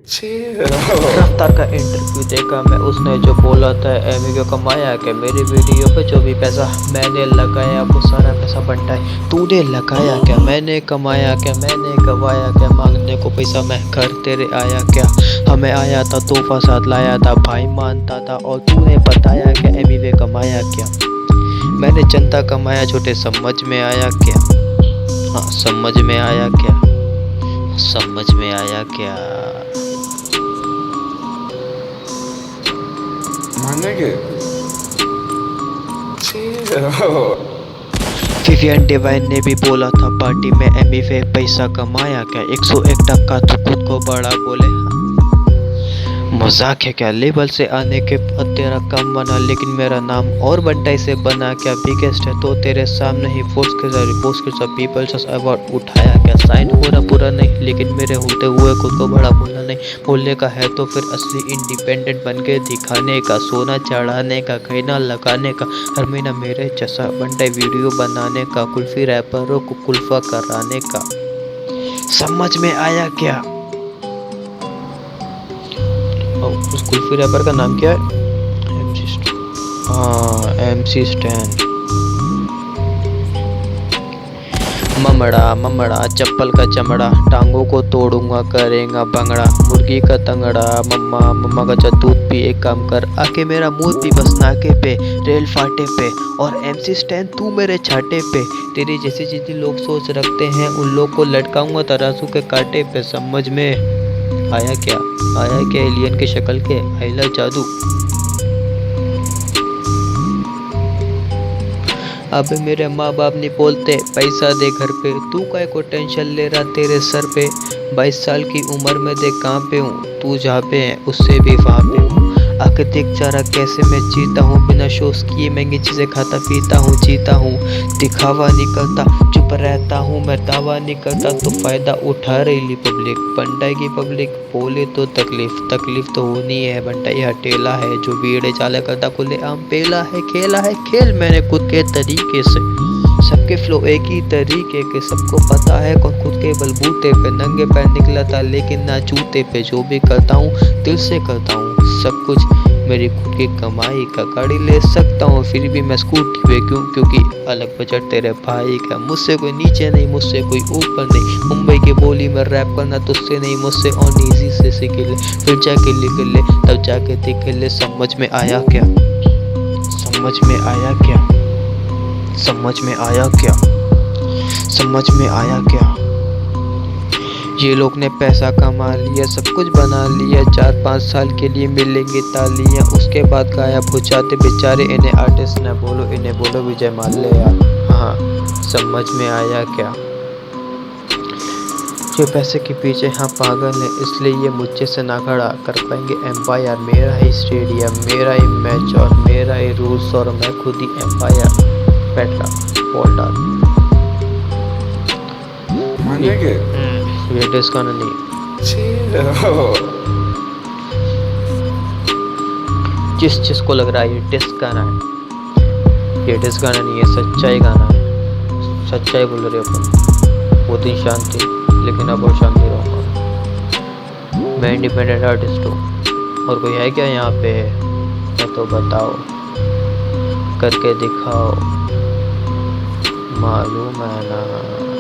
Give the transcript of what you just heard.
रफ्तार का इंटरव्यू देखा मैं, उसने जो बोला था एमी को कमाया क्या मेरी वीडियो पे जो भी पैसा मैंने लगाया वो सारा पैसा बनता है तूने लगाया क्या, मैंने कमाया क्या मैंने गवाया क्या, मांगने को पैसा मैं घर तेरे आया क्या, हमें आया था तोहफा साथ लाया था भाई मानता था और तूने बताया क्या एमी वे कमाया क्या, मैंने जनता कमाया छोटे समझ में आया क्या, हाँ समझ में आया क्या, समझ में आया क्या। मानेंगे विवियन डिवाइन ने भी बोला था पार्टी में एमी वे पैसा कमाया क्या, 101% तो खुद को बड़ा बोले, मजाक है क्या, लेवल से आने के बाद तेरा काम बना लेकिन मेरा नाम और बंटाई से बना क्या, बिगेस्ट है तो तेरे सामने ही फोर्स के साथ पीपल्स अवार्ड उठाया क्या, साइन होना पूरा नहीं लेकिन मेरे होते हुए खुद को बड़ा बोला नहीं, बोलने का है तो फिर असली इंडिपेंडेंट बन के दिखाने का, सोना चढ़ाने का, गहना लगाने का, हर महीना मेरे जैसा बंटाई वीडियो बनाने का, कुल्फी रैपरों को कुल्फा कराने का, समझ में आया क्या। उस कुल्फी रैपर का नाम क्या है, MC स्टैन। ममड़ा ममड़ा चप्पल का चमड़ा, टांगों को तोड़ूंगा करेगा भंगड़ा, मुर्गी का तंगड़ा, मम्मा मम्मा का जा दूध पी, एक काम कर आके मेरा मुंह पी बस नाके पे रेल फाटे पे, और MC स्टैन तू मेरे छाटे पे, तेरी जैसी चीज़ें लोग सोच रखते हैं उन लोग को लटकाऊंगा तराजू के कांटे पे, समझ में आया क्या, आया क्या एलियन की शक्ल के आइला जादू। अब मेरे माँ बाप नहीं बोलते पैसा दे घर पे, तू काय को टेंशन ले रहा तेरे सर पे, 22 साल की उम्र में देख कहाँ पे हूँ, तू जहाँ पे है उससे भी वहाँ पे हूँ, आके देख जरा कैसे मैं जीता हूँ, बिना शोस किए महंगी चीज़ें खाता पीता हूँ जीता हूँ, दिखावा नहीं करता चुप रहता हूँ मैं, दावा नहीं करता तो फ़ायदा उठा रही पब्लिक, बंटाई की पब्लिक बोले तो तकलीफ तो होनी है, बंटाई हटेला है जो बीड़े चाले करता खुले आम पेला है, खेला है खेल मैंने खुद के तरीके से, सबके फ्लो एक ही तरीके के, सबको पता है कौन खुद के बलबूते पे, नंगे पैर निकला था लेकिन ना जूते पे, जो भी करता हूँ दिल से करता हूँ, सब कुछ मेरी खुद की कमाई का, गाड़ी ले सकता हूँ फिर भी मैं स्कूटी पे क्यों, क्योंकि अलग बजट तेरे भाई का, मुझसे कोई नीचे नहीं मुझसे कोई ऊपर नहीं, मुंबई की बोली में रैप करना तुझसे नहीं मुझसे ऑन ईजी से सीख ले, फिर जाके लिख ले तब जाके दिख ले, समझ में आया क्या, समझ में आया क्या, समझ में आया क्या, समझ में आया क्या। ये लोग ने पैसा कमा लिया सब कुछ बना लिया, 4-5 साल के लिए मिलेंगी तालियां उसके बाद गायब हो जाते बेचारे, इन्हें आर्टिस्ट न बोलो इन्हें बोलो विजय माल्या, हाँ समझ में आया क्या। ये पैसे के पीछे हाँ पागल है इसलिए ये मुझसे से ना खड़ा कर पाएंगे एम्पायर, मेरा ही स्टेडियम मेरा ही मैच और मेरा ही रूल्स और मैं खुद ही एम्पायर, बैठा बोल्डर मानेंगे ये डिस्क गाना नहीं, जिस चीज़ को लग रहा है ये डिस्क गाना है, ये डिस्क गाना नहीं है सच्चाई गाना है, सच्चाई बोल रहे अपन, वो दिन शांति लेकिन अब और शांति रहूँगा, मैं इंडिपेंडेंट आर्टिस्ट हूँ और कोई है क्या यहाँ पे, मैं तो बताओ करके दिखाओ, मालूम है ना।